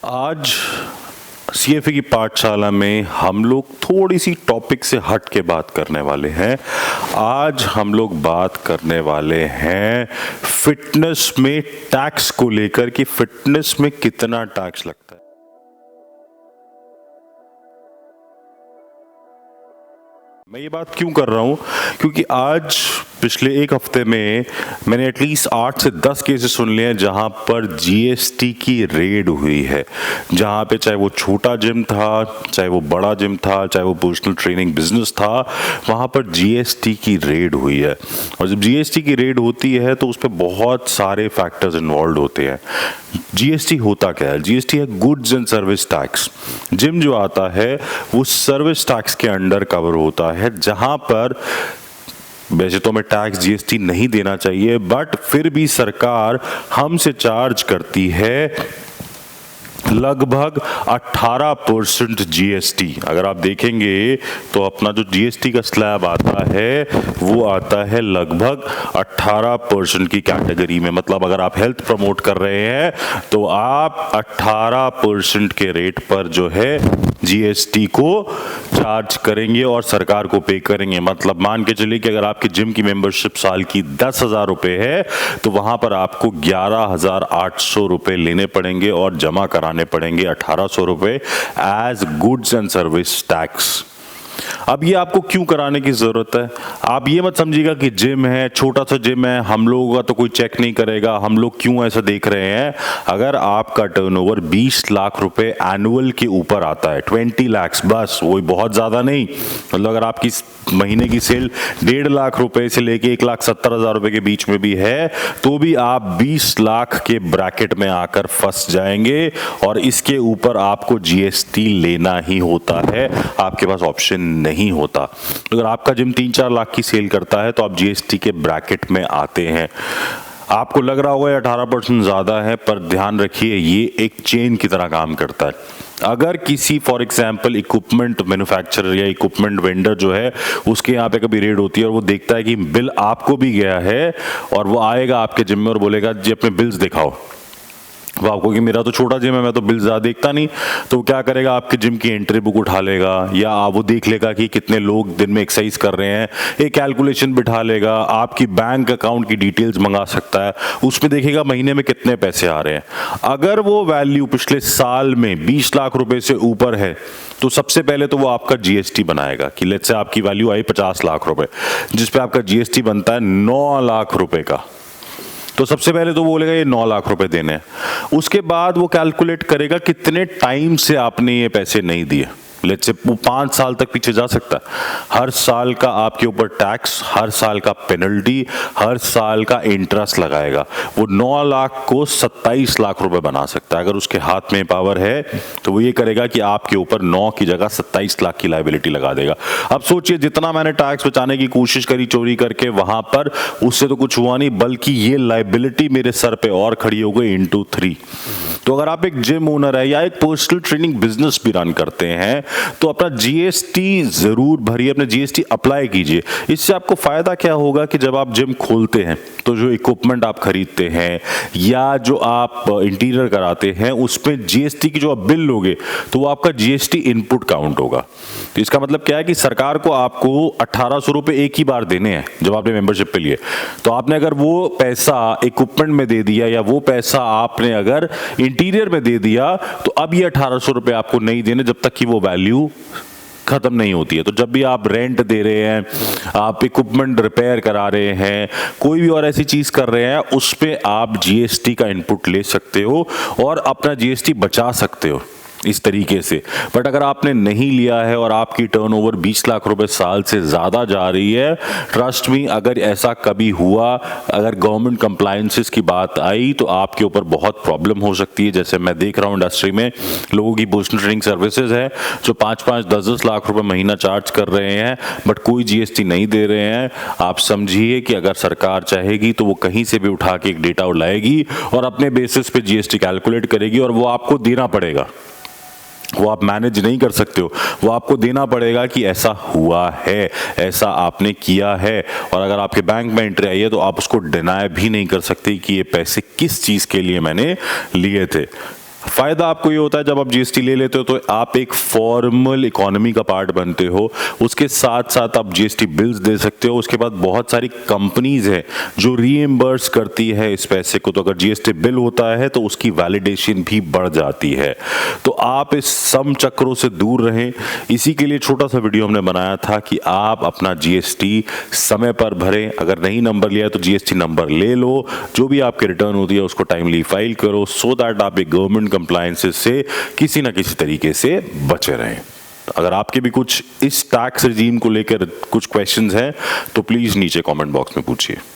आज सीएफए की पाठशाला में हम लोग थोड़ी सी टॉपिक से हट के बात करने वाले हैं। आज हम लोग बात करने वाले हैं फिटनेस में टैक्स को लेकर कि फिटनेस में कितना टैक्स लगता है। मैं ये बात क्यों कर रहा हूं? क्योंकि आज पिछले एक हफ्ते में मैंने एटलीस्ट 8 से 10 केसेस सुन लिए हैं जहां पर जीएसटी की रेड हुई है, जहां पे चाहे वो छोटा जिम था, चाहे वो बड़ा जिम था, चाहे वो पर्सनल ट्रेनिंग बिजनेस था, वहां पर जीएसटी की रेड हुई है। और जब जीएसटी की रेड होती है तो उस पर बहुत सारे फैक्टर्स इन्वॉल्व होते हैं। जीएसटी होता क्या है? जीएसटी है goods and service tax. Gym जो आता है वो सर्विस टैक्स के अंडर कवर होता है, जहां पर वैसे तो हमें टैक्स जीएसटी नहीं देना चाहिए, बट फिर भी सरकार हमसे चार्ज करती है लगभग 18% जीएसटी। अगर आप देखेंगे तो अपना जो जीएसटी का स्लैब आता है वो आता है लगभग 18% की कैटेगरी में। मतलब अगर आप हेल्थ प्रमोट कर रहे हैं तो आप 18% के रेट पर जो है जीएसटी को चार्ज करेंगे और सरकार को पे करेंगे। मतलब मान के चलिए कि अगर आपकी जिम की मेंबरशिप साल की 10,000 रुपए है तो वहां पर आपको 11,800 रुपए लेने पड़ेंगे और जमा कराने पड़ेंगे 1,800 रुपए as goods and service tax. अब ये आपको क्यों कराने की जरूरत है? आप ये मत समझिएगा कि जिम है, छोटा सा जिम है, हम लोगों का तो कोई चेक नहीं करेगा, हम लोग क्यों ऐसा देख रहे हैं। अगर आपका टर्नओवर 20 लाख रुपए एनुअल के ऊपर आता है, 20 लाख बस, वही बहुत ज्यादा नहीं, मतलब अगर आपकी महीने की सेल 1.5 लाख रुपए से लेके 1,70,000 रुपए के बीच में भी है तो भी आप 20 लाख के ब्रैकेट में आकर फंस जाएंगे और इसके ऊपर आपको जीएसटी लेना ही होता है, आपके पास ऑप्शन नहीं होता। अगर आपका जिम 3-4 लाख की सेल करता है तो आप जीएसटी के ब्रैकेट में आते हैं। आपको लग रहा होगा 18% ज्यादा है, पर ध्यान रखिए ये एक चेन की तरह काम करता है। अगर किसी फॉर एग्जाम्पल इक्विपमेंट मैन्युफैक्चरर या इक्विपमेंट वेंडर जो है उसके यहाँ पे कभी रेड होती है और वो देखता है कि बिल आपको भी गया है और वो आएगा आपके जिम में और बोलेगा जी अपने बिल्स दिखाओ, वो आपको कि मेरा तो छोटा जिम है, मैं तो बिल ज़्यादा देखता नहीं, तो क्या करेगा आपके जिम की एंट्री बुक उठा लेगा या वो देख लेगा कि कितने लोग दिन में एक्सरसाइज कर रहे हैं, एक कैलकुलेशन बिठा लेगा, आपकी बैंक अकाउंट की डिटेल्स मंगा सकता है, उसमें देखेगा महीने में कितने पैसे आ रहे हैं। अगर वो वैल्यू पिछले साल में 20 लाख रुपए से ऊपर है तो सबसे पहले तो वो आपका जीएसटी बनाएगा कि लेट्स से आपकी वैल्यू आई 50 लाख रुपए, जिसपे आपका जीएसटी बनता है 9 लाख रुपए का। तो सबसे पहले तो वो बोलेगा ये 9 लाख रुपए देने हैं। उसके बाद वो कैलकुलेट करेगा कितने टाइम से आपने ये पैसे नहीं दिए। लेट्स से वो 5 साल तक पीछे जा सकता है। हर साल का आपके ऊपर टैक्स, हर साल का पेनल्टी, हर साल का इंटरेस्ट लगाएगा। वो 9 लाख को 27 लाख रुपए बना सकता है। अगर उसके हाथ में पावर है तो वो ये करेगा कि आपके ऊपर 9 की जगह 27 लाख की लायबिलिटी लगा देगा। अब सोचिए जितना मैंने टैक्स बचाने की कोशिश करी चोरी करके वहां पर, उससे तो कुछ हुआ नहीं, बल्कि ये लायबिलिटी मेरे सर पे और खड़ी हो गई into 3। तो अगर आप एक जिम ओनर है या एक पर्सनल ट्रेनिंग बिजनेस भी रन करते हैं तो अपना जीएसटी जरूर भरिए, अपना जीएसटी अप्लाई कीजिए। इससे आपको फायदा क्या होगा कि जब आप जिम खोलते हैं तो जो इक्विपमेंट आप खरीदते हैं या जो आप इंटीरियर कराते हैं उसमें जीएसटी की जो आप बिल लोगे तो वो आपका जीएसटी इनपुट काउंट होगा। तो इसका मतलब क्या है कि सरकार को आपको 1,800 रुपए एक ही बार देने हैं जब आपने मेंबरशिप पे लिए। तो आपने अगर वो पैसा इक्विपमेंट में दे दिया या वो पैसा आपने अगर इंटीरियर में दे दिया तो अब ये 1,800 रुपए आपको नहीं देने जब तक कि वो वैल्यू खत्म नहीं होती है। तो जब भी आप रेंट दे रहे हैं, आप इक्विपमेंट रिपेयर करा रहे हैं, कोई भी और ऐसी चीज कर रहे हैं, उस पे आप जीएसटी का इनपुट ले सकते हो और अपना जीएसटी बचा सकते हो इस तरीके से। बट अगर आपने नहीं लिया है और आपकी टर्नओवर 20 लाख रुपए साल से ज्यादा जा रही है, ट्रस्ट मी, अगर ऐसा कभी हुआ, अगर गवर्नमेंट कंप्लायंसेस की बात आई तो आपके ऊपर बहुत प्रॉब्लम हो सकती है। जैसे मैं देख रहा हूं इंडस्ट्री में लोगों की पर्सनल ट्रेनिंग सर्विसेज है जो 5-5, 10-10 लाख रुपए महीना चार्ज कर रहे हैं बट कोई जीएसटी नहीं दे रहे हैं। आप समझिए कि अगर सरकार चाहेगी तो वो कहीं से भी उठा के एक डेटा लाएगी और अपने बेसिस पे जीएसटी कैलकुलेट करेगी और वो आपको देना पड़ेगा। वो आप मैनेज नहीं कर सकते हो, वो आपको देना पड़ेगा कि ऐसा हुआ है, ऐसा आपने किया है। और अगर आपके बैंक में एंट्री आई है तो आप उसको डिनाई भी नहीं कर सकते कि ये पैसे किस चीज के लिए मैंने लिए थे। फायदा आपको ये होता है जब आप जीएसटी ले लेते हो तो आप एक फॉर्मल इकोनॉमी का पार्ट बनते हो, उसके साथ साथ आप जीएसटी बिल्स दे सकते हो। उसके बाद बहुत सारी कंपनीज हैं जो रीएम्बर्स करती है इस पैसे को, तो अगर जीएसटी बिल होता है तो उसकी वैलिडेशन भी बढ़ जाती है। तो आप इस सम चक्रों से दूर रहें, इसी के लिए छोटा सा वीडियो हमने बनाया था कि आप अपना जीएसटी समय पर भरें। अगर नहीं नंबर लिया तो जीएसटी नंबर ले लो, जो भी आपके रिटर्न होती है उसको टाइमली फाइल करो, सो दैट आप एक गवर्नमेंट कंप्लायंसेस से किसी ना किसी तरीके से बचे रहें। अगर आपके भी कुछ इस टैक्स रिजीम को लेकर कुछ क्वेश्चंस हैं तो प्लीज नीचे कमेंट बॉक्स में पूछिए।